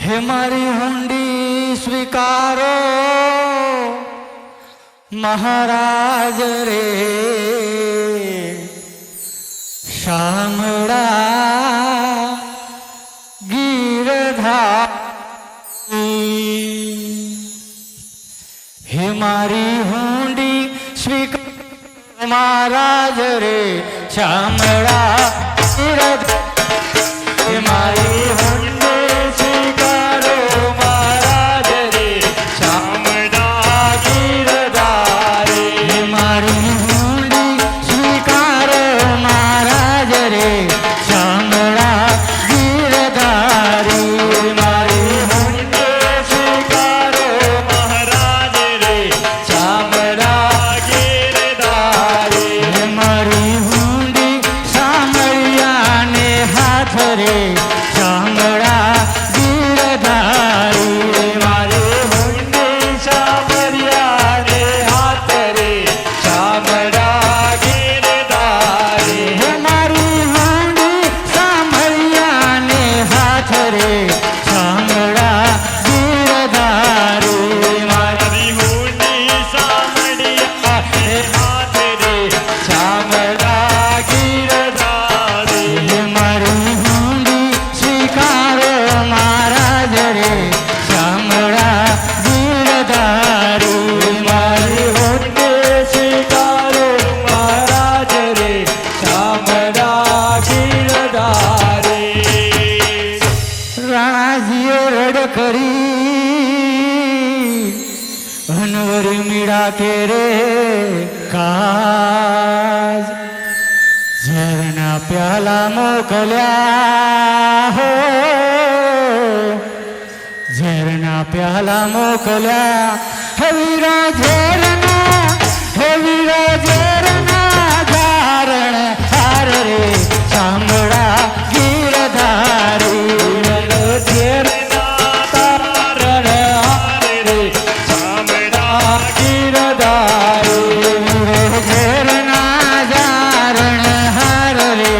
हे मारी हुंडी स्वीकारो महाराज रे शामड़ा गिरधारी। हे मारी हुंडी स्वीकारो महाराज रे शामड़ा गिरधारी। हे मारी हुंडी स्वीकारो महाराज रे शामड़ा गिरधारी। हे मारी हुंडी स्वीकारो महाराज रे शामड़ा गिरधारी। मारी हुंडी स्वीकारो महाराज रे शामड़ा गिरधारी। हे मारी हुंडी सामरिया ने हाथ रे शामड़ा गिरधारी। मारी हुंडी सामरिया ने हाथ रे शामड़ा गिरधारी। हे मारी हुंडी सामरिया ने हाथ रे शामड़ा गिरधारी। मारी हुंडी सामरिया ने हाथ रे शामड़ा गिरधारी। हे मारी हुंडी स्वीकारो महाराज रे शामड़ा गिरधारी। मारी हुंडी स्वीकारो महाराज रे शामड़ा गिरधारी। राणाजीए रड करी अनवर मीड़ा के रे काज। ઝેરના પ્યાલા મોકલ્યા હો ઝેરના પ્યાલા મોકલ્યા હે વીરા ઝેરના ધારણ હાર રે શામળા ગીરધારી। ઝેરના ધારણ હાર રે શામળા ગીરધારી। ઝેરના ધારણ હાર રે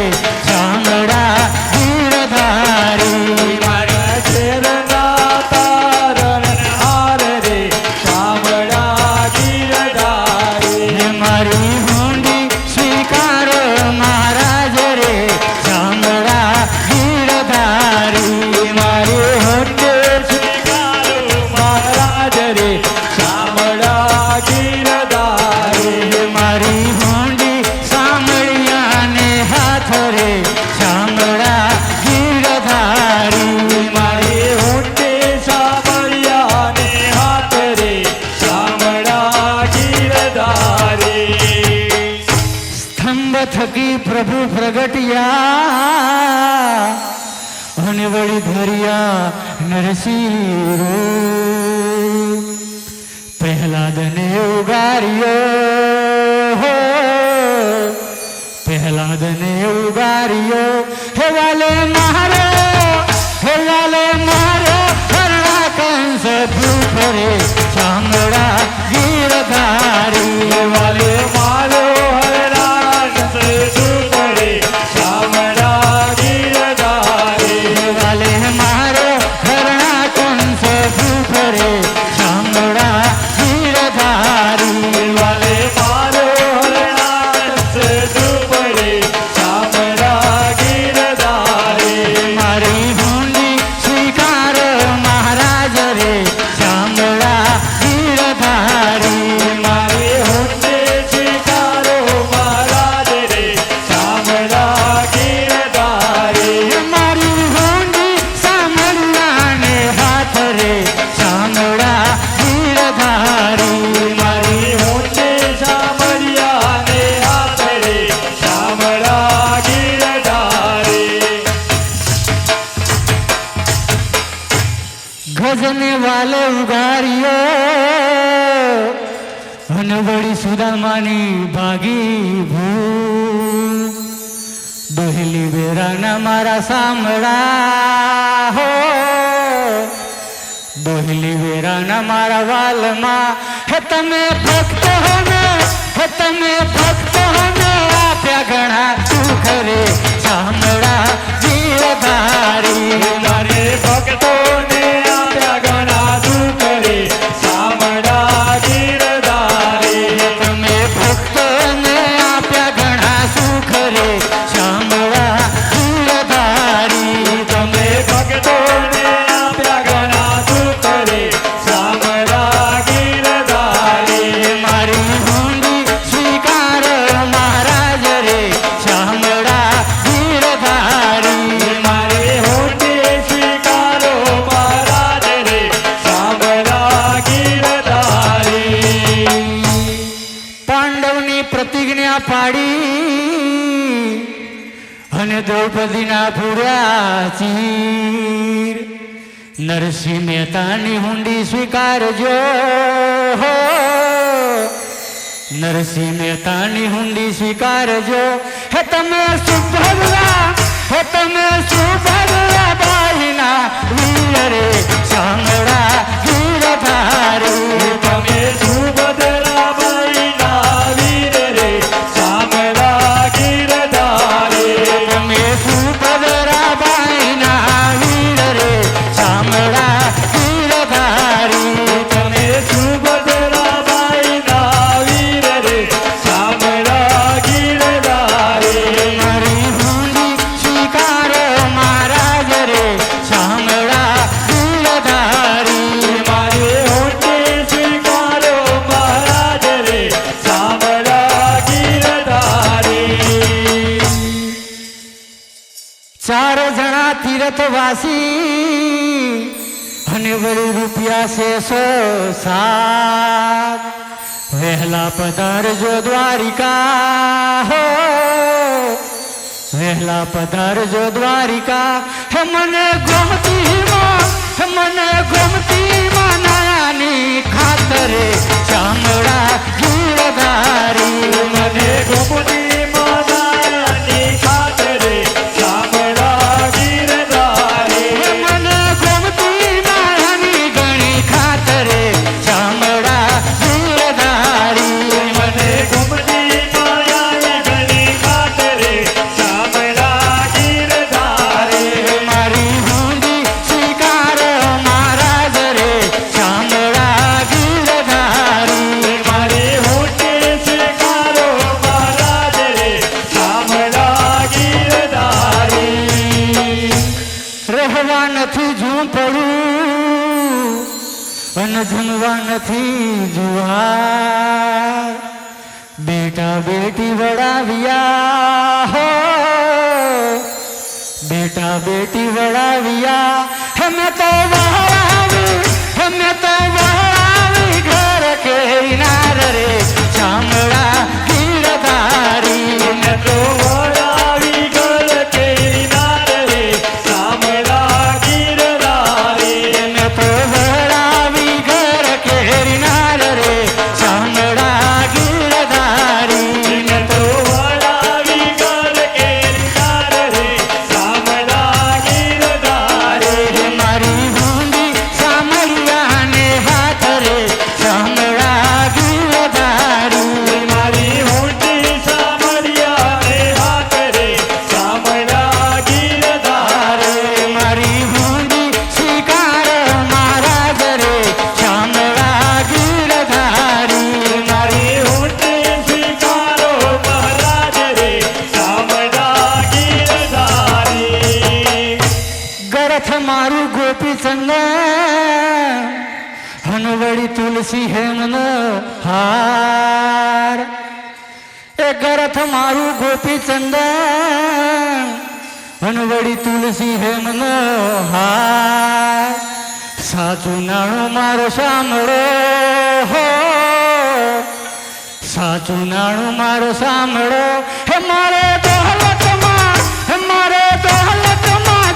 શામળા ગીરધારી। મારા ઝેરના ધારણ હાર રે શામળા ગીરધારી। મારી હુંડી સ્વીકારો મહારાજ રે શામળા ગીરધારી। મારી હુંડી સ્વીકારો મહારાજ રે શામળા ગીરધારી। મારી હુંડી સામળિયા ને હાથ રે શામળા ગીરધારી। મારી હુંડી સામળિયા ને હાથ રે શામળા ગીરધારી। સ્તંભ થકી પ્રભુ પ્રગટ્યા અને વળી ધર્યા નરસિંહ રૂપ। પ્રહલાદને ઉગાર્યો હો પ્રહલાદને ઉગાર્યો। હે વાલે મારો હરણા કંસ ધૂપ રે શામળા ગીરધારી। વાલે મારો હરણા કંસ ધૂપ રે શામળા ગીરધારી। વાલે મારો હરણા કંસ ધૂપ રે શામળા ગીરધારી। વાલે મારો હરણા કંસ ધૂપ રે શામળા ગીરધારી। મારી હુંડી સ્વીકારો મહારાજ રે શામળા ગીરધારી। મારી હુંડી સ્વીકારો મહારાજ રે શામળા ગીરધારી। મારી હુંડી સામળિયા ને હાથ રે શામળા ગીરધારી। મારી હુંડી સામળિયા ને હાથ રે શામળા ગીરધારી। ગજને વાલે ઉગાર્યો અને વળી સુદામાની ભાગી ભૂ। દોહલી વેરાના મારા સામળા હો દોહલી વેરાના મારા વાલમાં। હે તમે ભક્ત હો ને આપ્યા ઘણા સુખ રે શામળા ગીરધારી। મારે ભક્તોને નરસિંહ મહેતાની હુંડી સ્વીકારજો. નરસિંહ મહેતાની હુંડી સ્વીકારજો. હે તમે સુભદ્રા, હે તમે સુભદ્રા બાઈના વીર રે ચામડા ગીરધારી. તમે સુભદ્રા બાઈના વીર રે ચામડા ગીરધારી. તમે સુભદ્રા બાઈના વીર રે ચામડા ગીરધારી. તમે સુભદ્રા બાઈના વીર રે ચામડા ગીરધારી. મારી હુંડી સ્વીકારો મહારાજ રે ચામડા ગીરધારી. મારી હુંડી સ્વીકારો મહારાજ રે ચામડા ગીરધારી. ચાર જણા તીર્થવાસી અને વળી રૂપિયા છે 107. વહેલા પધારજો દ્વારિકા હો, વહેલા પધારજો દ્વારિકા. હે મને ગમતી માં નાની ખાતરે ચામડા ગીરધારી. મને ગોમતી માતાની ખાતરે ચામડા ગીરધારી. હે મને ગમતી નાની ઘણી ખાતરે ચામડા ગીરધારી. મને ગોમતી માયાની ઘણી ખાતરે ચામડા ગીરધારી. મારી હુંડી સ્વીકારો મહારાજ રે ચામડા ગીરધારી. મારી હુંડી સ્વીકારો મહારાજ રે ચામડા ગીરધારી. રહેવા નથી ઝૂંપડું અને જમવા નથી જુવાર. બેટા બેટી વડાવ્યા હો, બેટા બેટી વડાવ્યા. હમે તો વહાવી ઘર કે નાર રે ચામડા ગીરધારી. મેં તો વળાવી ઘર કેરીનાર રે ચામડા ગીરધારી. મેં તો વડાવી ઘર કેરી નાર રે ચામડા ગીરધારી. મેં તો વળાવી ઘર કેરીનાર રે ચામડા ગીરધારી. મારી હુંડી સામરિયાને હાથ રે ચામડા ગીરધારી. મારી હુંડી સામરિયા રે હાથ રે ચામડા ગીરધારી. મારી હુંડી સ્વીકાર મહારાજ રે ચામડા ગીરધારી. મારી હુંડી સ્વીકારો મહારાજ રે ચામડા ગીરધારી. ગરથ મારું ગોપીચંદ હનવડી તુલસી હેમનો હાર. એ ગરથ મારું ગોપીચંદ હનવડી તુલસી હેમનો હાર. સાચું નાણું મારો સાંભળો હો, સાચું નાણું મારો સાંભળો. હે મારે દોલતમાં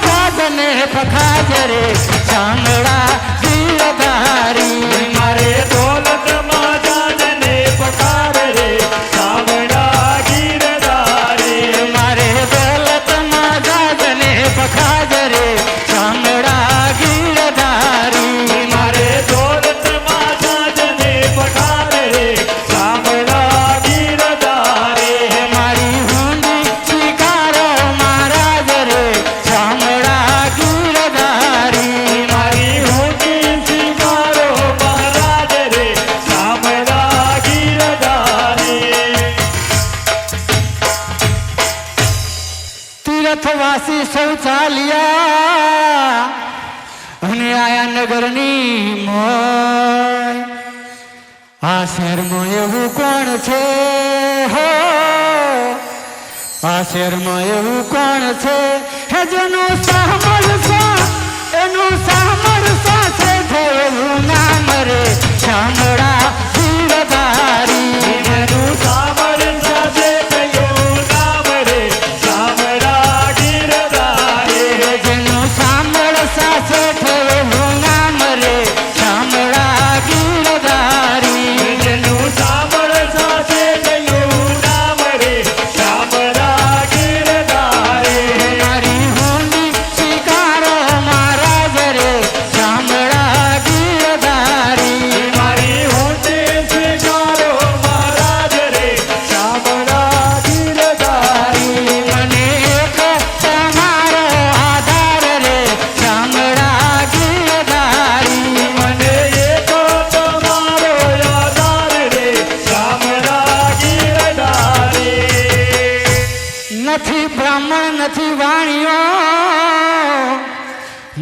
જાજને પખાજરે ચામડા ગીરધારી. મારે દોલતમાં જાનને પકાર રે ચામડા ગીરધારી. મારે દોલતમાં જાજને પખાજરે ચામડા ગીરધારી. મારે દોલતમાં જાનને પકાર રે ચામડા ગીરધારી. મારી હુંડી સ્વીકારો મહારાજ રે ચામડા ગીરધારી. મારી હુંડી સ્વીકારો મહારાજ રે ચામડા ગીરધારી. તીર્થવાસી સૌ ચાલ્યા અને આયા નગરની મોય. આ શહેરમાં એવું કોણ છે હો, આ શહેરમાં એવું કોણ છે હે જેનું સામરસા છે થયેલું નામ રે ચામડા ગીરધારી. એનું સામરસા છે થયું નામ રે ચામડા ગીરધારી. જેનું સામરસા છે થયેલું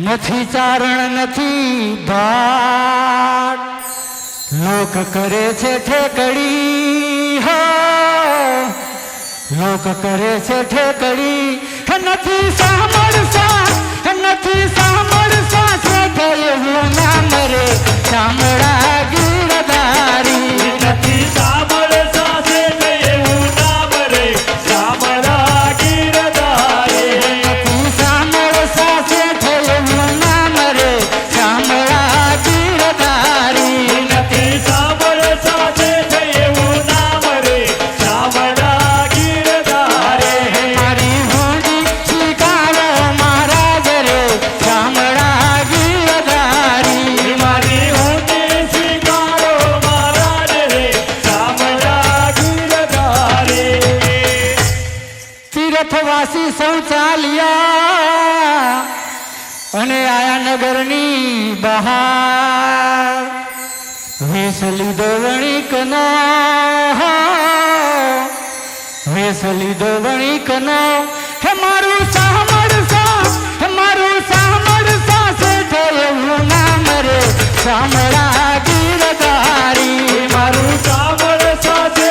નથી ચારણ નથી ભાટ લોક કરે છે ઠેકડી હો લોક કરે છે ઠેકડી નથી સાંભળતા નથી સાંભળતા શ્રદ્ધા એવું નામ રે ચામડા ગીરધારી નથી સાંભળતા છે એવું નામ રે ચામડા ગીરધારી નથી સાંભળતા છે એવું નામ રે ચામડા ગીરધારી નથી સાંભળતા છે એવું નામ રે ચામડા ગીરધારી મારી હોડી સ્વીકારો મહારાજ રે ચામડા ગીરધારી મારી ઊંટી સ્વીકારો મહારાજ રે ચામડા ગીરધારી તીર્થવાસી સૌ ચાલ્યા અને આયા નગરની બહાર વેશ લીધો વણિકનો વેશ લીધો વણિકનો હે મારું સાંભળસા હે મારું સાંભળસા શેઠ એવું નામ રે ચામડા ગીરધારી મારું સાંભળતા છે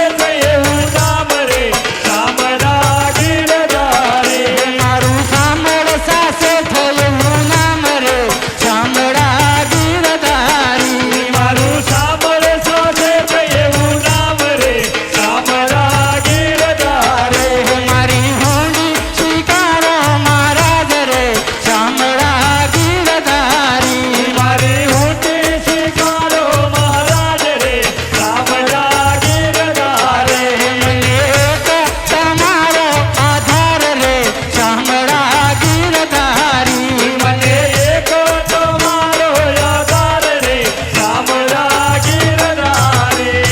એવું નામ રે ચામડા ગીરધારી મારું સાંભળસા શેઠ એવું નામ રે ચામડા ગીરધારી મારું સાંભળતા છે એવું નામ રે ચામડા ગીરધારી મારી હોડી સ્વીકારો મહારાજ રે ચામડા ગીરધારી મારી ઊંટી સ્વીકારો મહારાજ રે ચામડા ગીરધારી મને એક તમારો આધાર રે ચામડા ગીરધારી મને એક તમારો આધાર રે ચામડા ગીરધારી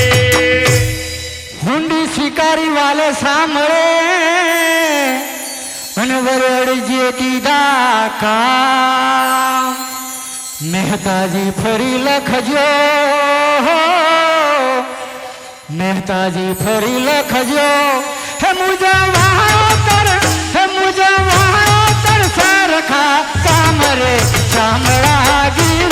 હુંડી સ્વીકારી વાલે સાંભળે અને વરડજે કીધા કામ મહેતાજી ફરી લખજો મહેતાજી ફરી લખજો હે મુજા વાતર સરખા કામ રે ચામડા ગીર